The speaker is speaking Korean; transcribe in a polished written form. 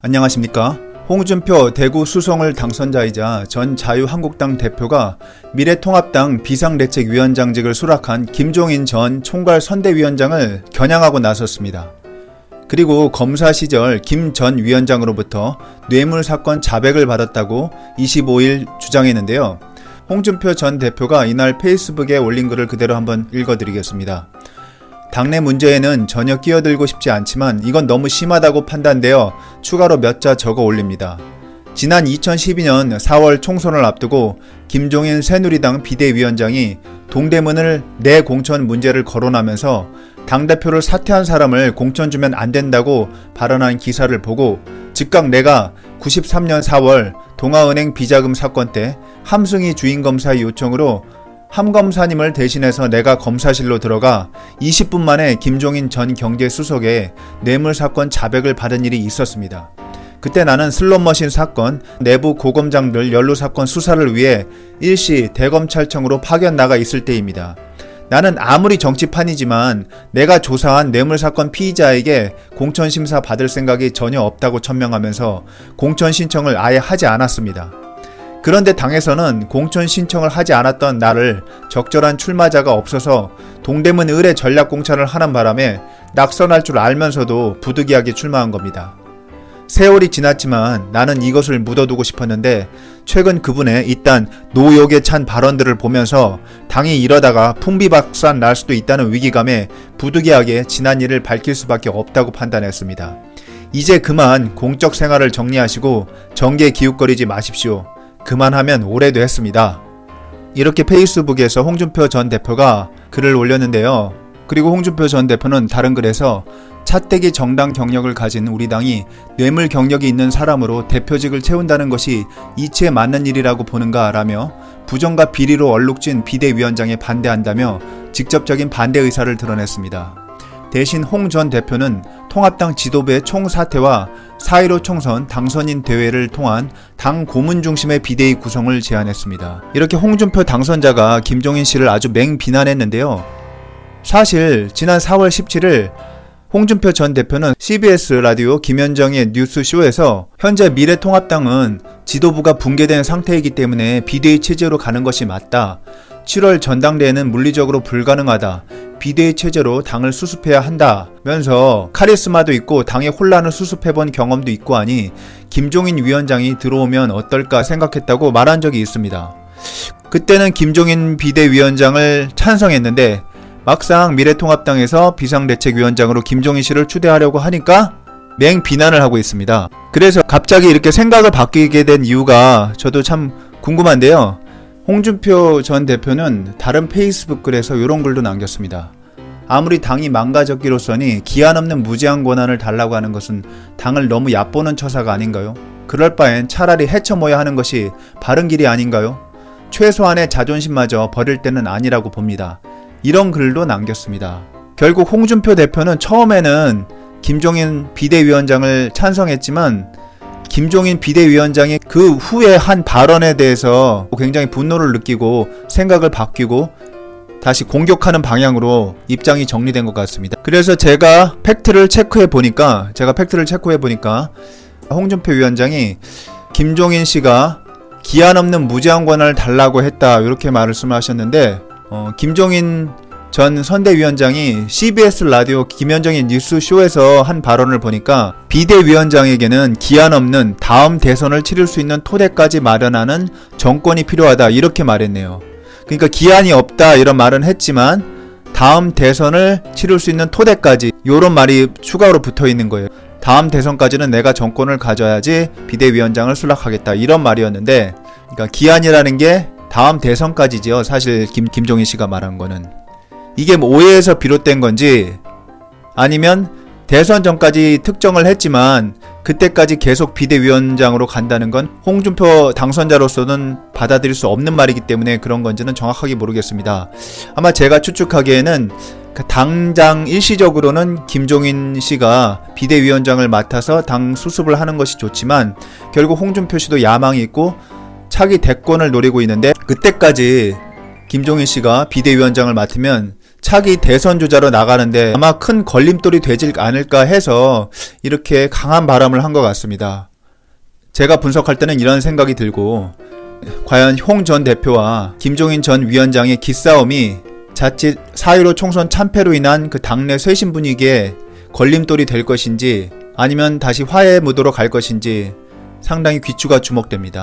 안녕하십니까. 홍준표 대구 수성을 당선자이자 전 자유한국당 대표가 미래통합당 비상대책위원장직을 수락한 김종인 전 총괄 선대위원장을 겨냥하고 나섰습니다. 그리고 검사 시절 김 전 위원장으로부터 뇌물사건 자백을 받았다고 25일 주장했는데요. 홍준표 전 대표가 이날 페이스북에 올린 글을 그대로 한번 읽어드리겠습니다. 당내 문제에는 전혀 끼어들고 싶지 않지만 이건 너무 심하다고 판단되어 추가로 몇 자 적어 올립니다. 지난 2012년 4월 총선을 앞두고 김종인 새누리당 비대위원장이 동대문을 내 공천 문제를 거론하면서 당대표를 사퇴한 사람을 공천 주면 안 된다고 발언한 기사를 보고 즉각 내가 93년 4월 동아은행 비자금 사건 때 함승희 주인검사의 요청으로 함검사님을 대신해서 내가 검사실로 들어가 20분 만에 김종인 전 경제수석의 뇌물사건 자백을 받은 일이 있었습니다. 그때 나는 슬롯머신 사건, 내부 고검장들 연루사건 수사를 위해 일시 대검찰청으로 파견 나가 있을 때입니다. 나는 아무리 정치판이지만 내가 조사한 뇌물사건 피의자에게 공천심사 받을 생각이 전혀 없다고 천명하면서 공천 신청을 아예 하지 않았습니다. 그런데 당에서는 공천 신청을 하지 않았던 나를 적절한 출마자가 없어서 동대문 을의 전략공천을 하는 바람에 낙선할 줄 알면서도 부득이하게 출마한 겁니다. 세월이 지났지만 나는 이것을 묻어두고 싶었는데 최근 그분의 이딴 노욕에 찬 발언들을 보면서 당이 이러다가 풍비박산 날 수도 있다는 위기감에 부득이하게 지난 일을 밝힐 수밖에 없다고 판단했습니다. 이제 그만 공적 생활을 정리하시고 정계에 기웃거리지 마십시오. 그만하면 오래도 했습니다. 이렇게 페이스북에서 홍준표 전 대표가 글을 올렸는데요. 그리고 홍준표 전 대표는 다른 글에서 차떼기 정당 경력을 가진 우리 당이 뇌물 경력이 있는 사람으로 대표직을 채운다는 것이 이치에 맞는 일이라고 보는가 라며 부정과 비리로 얼룩진 비대위원장에 반대한다며 직접적인 반대 의사를 드러냈습니다. 대신 홍 전 대표는 통합당 지도부의 총사퇴와 4.15 총선 당선인 대회를 통한 당 고문 중심의 비대위 구성을 제안했습니다. 이렇게 홍준표 당선자가 김종인 씨를 아주 맹비난했는데요. 사실 지난 4월 17일 홍준표 전 대표는 CBS 라디오 김현정의 뉴스쇼에서 현재 미래통합당은 지도부가 붕괴된 상태이기 때문에 비대위 체제로 가는 것이 맞다. 7월 전당대회는 물리적으로 불가능하다. 비대위 체제로 당을 수습해야 한다면서 카리스마도 있고 당의 혼란을 수습해본 경험도 있고 하니 김종인 위원장이 들어오면 어떨까 생각했다고 말한 적이 있습니다. 그때는 김종인 비대위원장을 찬성했는데 막상 미래통합당에서 비상대책위원장으로 김종인 씨를 추대하려고 하니까 맹비난을 하고 있습니다. 그래서 갑자기 이렇게 생각을 바뀌게 된 이유가 저도 참 궁금한데요. 홍준표 전 대표는 다른 페이스북 글에서 이런 글도 남겼습니다. 아무리 당이 망가졌기로서니 기한 없는 무제한 권한을 달라고 하는 것은 당을 너무 얕보는 처사가 아닌가요? 그럴 바엔 차라리 헤쳐모야 하는 것이 바른 길이 아닌가요? 최소한의 자존심마저 버릴 때는 아니라고 봅니다. 이런 글도 남겼습니다. 결국 홍준표 대표는 처음에는 김종인 비대위원장을 찬성했지만 김종인 비대위원장이 그 후에 한 발언에 대해서 굉장히 분노를 느끼고 생각을 바뀌고 다시 공격하는 방향으로 입장이 정리된 것 같습니다. 그래서 제가 팩트를 체크해 보니까 홍준표 위원장이 김종인 씨가 기한 없는 무제한 권한을 달라고 했다 이렇게 말씀을 하셨는데 김종인 전 선대위원장이 CBS 라디오 김현정의 뉴스쇼에서 한 발언을 보니까 비대위원장에게는 기한 없는 다음 대선을 치를 수 있는 토대까지 마련하는 정권이 필요하다 이렇게 말했네요. 그러니까 기한이 없다 이런 말은 했지만 다음 대선을 치를 수 있는 토대까지 이런 말이 추가로 붙어 있는 거예요. 다음 대선까지는 내가 정권을 가져야지 비대위원장을 수락하겠다 이런 말이었는데 그러니까 기한이라는 게 다음 대선까지죠. 사실 김종인 씨가 말한 거는. 이게 오해에서 비롯된 건지 아니면 대선 전까지 특정을 했지만 그때까지 계속 비대위원장으로 간다는 건 홍준표 당선자로서는 받아들일 수 없는 말이기 때문에 그런 건지는 정확하게 모르겠습니다. 아마 제가 추측하기에는 당장 일시적으로는 김종인 씨가 비대위원장을 맡아서 당 수습을 하는 것이 좋지만 결국 홍준표 씨도 야망이 있고 차기 대권을 노리고 있는데 그때까지 김종인 씨가 비대위원장을 맡으면 차기 대선 주자로 나가는데 아마 큰 걸림돌이 되지 않을까 해서 이렇게 강한 발언을 한 것 같습니다. 제가 분석할 때는 이런 생각이 들고, 과연 홍 전 대표와 김종인 전 위원장의 기싸움이 자칫 4.15 총선 참패로 인한 그 당내 쇄신 분위기에 걸림돌이 될 것인지 아니면 다시 화해의 무도로 갈 것인지 상당히 귀추가 주목됩니다.